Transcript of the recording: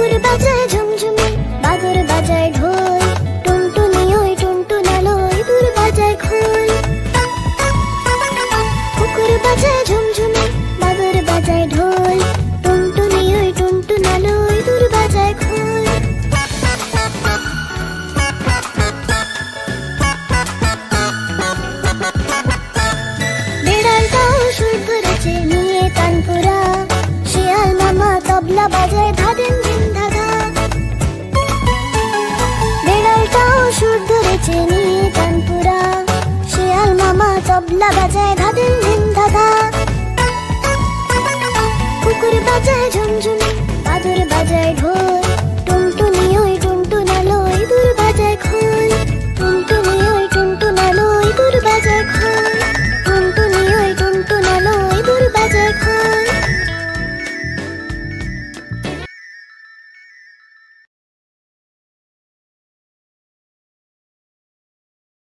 কুকুর বাজায় ঝুমঝুমি, বাদর বাজায় ঢোল, টুনটুনি ওই টুনটুনালো ইঁদুর বাজায় খোল। কুকুর বাজায় ঝুমঝুমি, বাদর বাজায় ঢোল, টুনটুনি ওই টুনটুনালো ইঁদুর বাজায় খোল। বেড়ালটাও সুর ধরেছে নিয়ে তানপুরা, শিয়াল মামা তবলা বাজায় ধাদিন ধিন ধাধা। বেড়ালটাও সুর ধরেছে নিয়ে তানপুরা, শিয়াল মামা তবলা বাজায় ধাদিন ধিন ধাধা। কুকুর বাজায় ঝুমঝুমি, বাদর বাজায় ঢোল,